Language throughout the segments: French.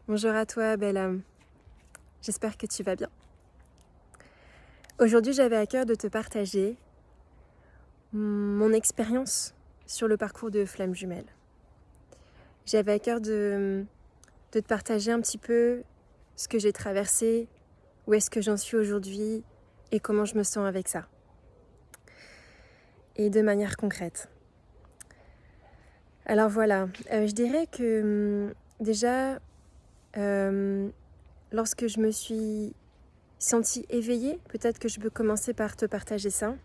Bonjour à toi, belle âme. J'espère que tu vas bien. Aujourd'hui, j'avais à cœur de te partager mon expérience sur le parcours de Flamme Jumelle. J'avais à cœur de te partager un petit peu ce que j'ai traversé, où est-ce que j'en suis aujourd'hui et comment je me sens avec ça. Et de manière concrète. Alors voilà, je dirais que déjà, lorsque je me suis sentie éveillée, peut-être que je peux commencer par te partager ça.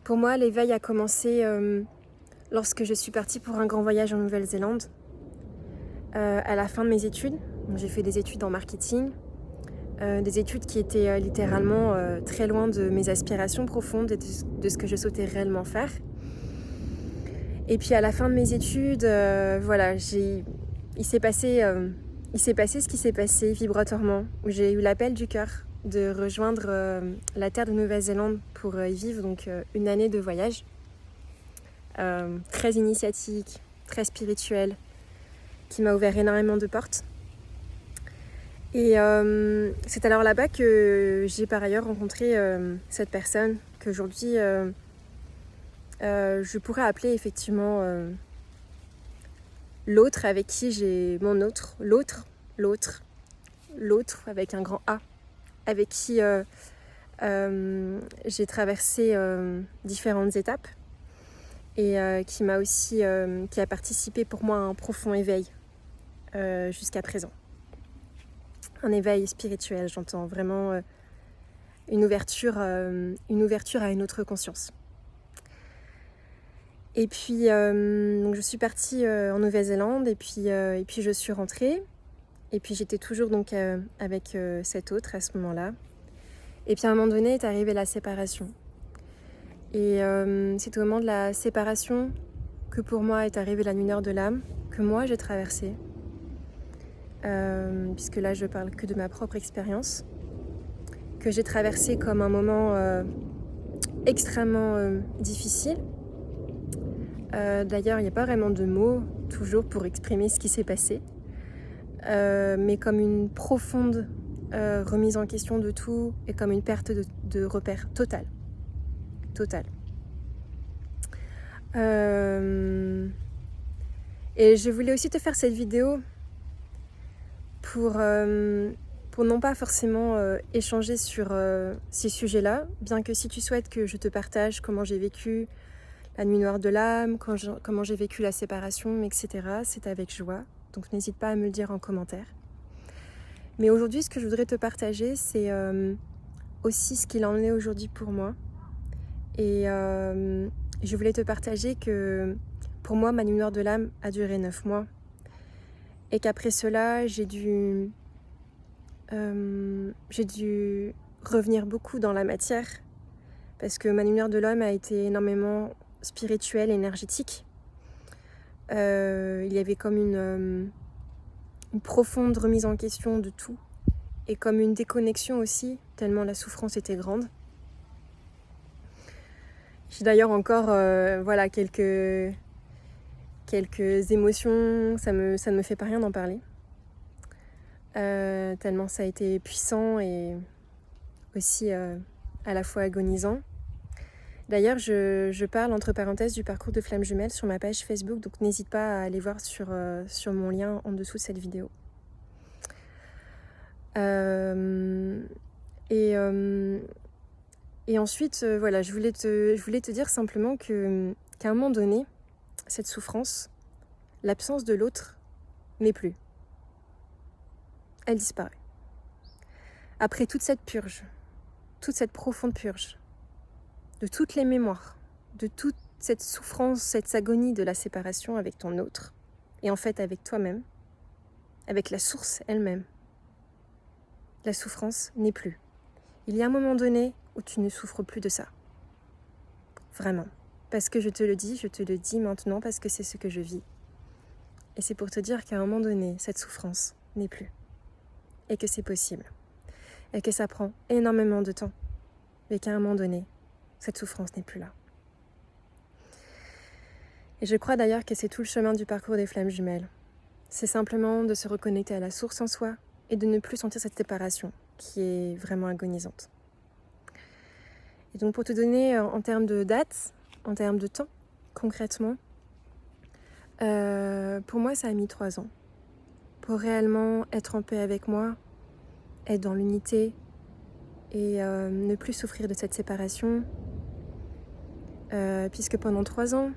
Pour moi, l'éveil a commencé lorsque je suis partie pour un grand voyage en Nouvelle-Zélande, à la fin de mes études. Donc, j'ai fait des études en marketing, des études qui étaient littéralement très loin de mes aspirations profondes et de ce que je souhaitais réellement faire. Et puis à la fin de mes études, voilà, il s'est passé ce qui s'est passé vibratoirement, où j'ai eu l'appel du cœur de rejoindre la terre de Nouvelle-Zélande pour y vivre donc une année de voyage. Très initiatique, très spirituel, qui m'a ouvert énormément de portes. Et c'est alors là-bas que j'ai par ailleurs rencontré cette personne qu'aujourd'hui je pourrais appeler effectivement l'autre avec qui j'ai l'autre avec un grand A, avec qui j'ai traversé différentes étapes et qui m'a aussi qui a participé pour moi à un profond éveil jusqu'à présent. Un éveil spirituel, j'entends vraiment une ouverture à une autre conscience. Et puis donc je suis partie en Nouvelle-Zélande et puis je suis rentrée. Et puis j'étais toujours donc avec cet autre à ce moment-là. Et puis à un moment donné est arrivée la séparation. Et c'est au moment de la séparation que pour moi est arrivée la nuit noire de l'âme, que moi j'ai traversée. Puisque là je parle que de ma propre expérience, que j'ai traversée comme un moment extrêmement difficile. D'ailleurs il n'y a pas vraiment de mots toujours pour exprimer ce qui s'est passé, mais comme une profonde remise en question de tout et comme une perte de repères totale. Et je voulais aussi te faire cette vidéo pour non pas forcément échanger sur ces sujets-là, bien que si tu souhaites que je te partage comment j'ai vécu la nuit noire de l'âme, comment j'ai vécu la séparation, etc., c'est avec joie. Donc n'hésite pas à me le dire en commentaire. Mais aujourd'hui, ce que je voudrais te partager, c'est aussi ce qu'il en est aujourd'hui pour moi. Et je voulais te partager que pour moi, ma nuit noire de l'âme a duré 9 mois. Et qu'après cela, j'ai dû revenir beaucoup dans la matière. Parce que ma nuit noire de l'âme a été énormément spirituelle, énergétique. Il y avait comme une profonde remise en question de tout. Et comme une déconnexion aussi, tellement la souffrance était grande. J'ai d'ailleurs encore voilà, quelques émotions, ça ne me fait pas rien d'en parler. Tellement ça a été puissant et aussi à la fois agonisant. D'ailleurs, je parle entre parenthèses du parcours de Flamme Jumelle sur ma page Facebook, donc n'hésite pas à aller voir sur mon lien en dessous de cette vidéo. Et ensuite, voilà, je voulais te dire simplement qu'à un moment donné, cette souffrance, l'absence de l'autre n'est plus. Elle disparaît. Après toute cette purge, toute cette profonde purge, de toutes les mémoires, de toute cette souffrance, cette agonie de la séparation avec ton autre, et en fait avec toi-même, avec la source elle-même, la souffrance n'est plus. Il y a un moment donné où tu ne souffres plus de ça. Vraiment. Parce que je te le dis maintenant parce que c'est ce que je vis. Et c'est pour te dire qu'à un moment donné, cette souffrance n'est plus. Et que c'est possible. Et que ça prend énormément de temps. Mais qu'à un moment donné, cette souffrance n'est plus là. Et je crois d'ailleurs que c'est tout le chemin du parcours des Flammes Jumelles. c'est simplement de se reconnecter à la source en soi et de ne plus sentir cette séparation qui est vraiment agonisante. Et donc pour te donner en termes de date, en termes de temps, concrètement, pour moi ça a mis 3 ans. Pour réellement être en paix avec moi, être dans l'unité et ne plus souffrir de cette séparation. Puisque pendant 3 ans,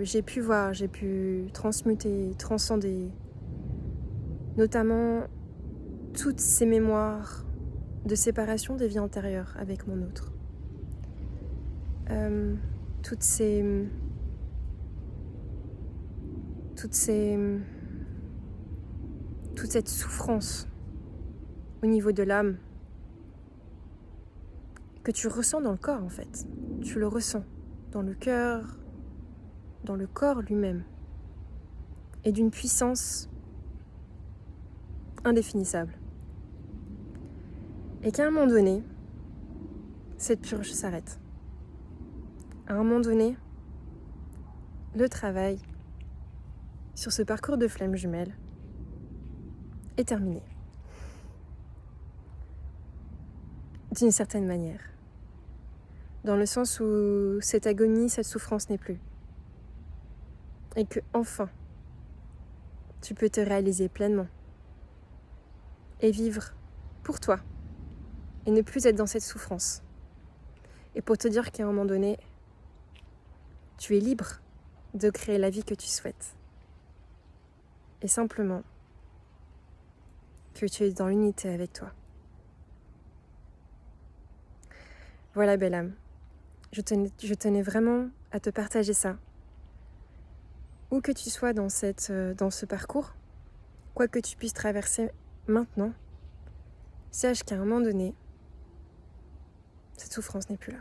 j'ai pu transmuter, transcender, notamment toutes ces mémoires de séparation des vies antérieures avec mon autre. Toute cette souffrance au niveau de l'âme que tu ressens dans le corps en fait. Tu le ressens dans le cœur, dans le corps lui-même, et d'une puissance indéfinissable. Et qu'à un moment donné, cette purge s'arrête. À un moment donné, le travail sur ce parcours de flammes jumelles est terminé. D'une certaine manière. Dans le sens où cette agonie, cette souffrance n'est plus. Et que enfin, tu peux te réaliser pleinement. Et vivre pour toi. Et ne plus être dans cette souffrance. Et pour te dire qu'à un moment donné, tu es libre de créer la vie que tu souhaites. Et simplement, que tu es dans l'unité avec toi. Voilà, belle âme. Je tenais vraiment à te partager ça. Où que tu sois dans ce parcours, quoi que tu puisses traverser maintenant, sache qu'à un moment donné, cette souffrance n'est plus là.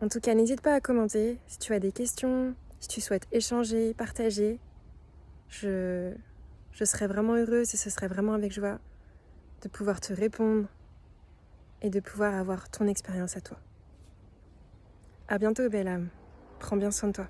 En tout cas, n'hésite pas à commenter si tu as des questions, si tu souhaites échanger, partager. Je serais vraiment heureuse et ce serait vraiment avec joie de pouvoir te répondre et de pouvoir avoir ton expérience à toi. À bientôt, belle âme. Prends bien soin de toi.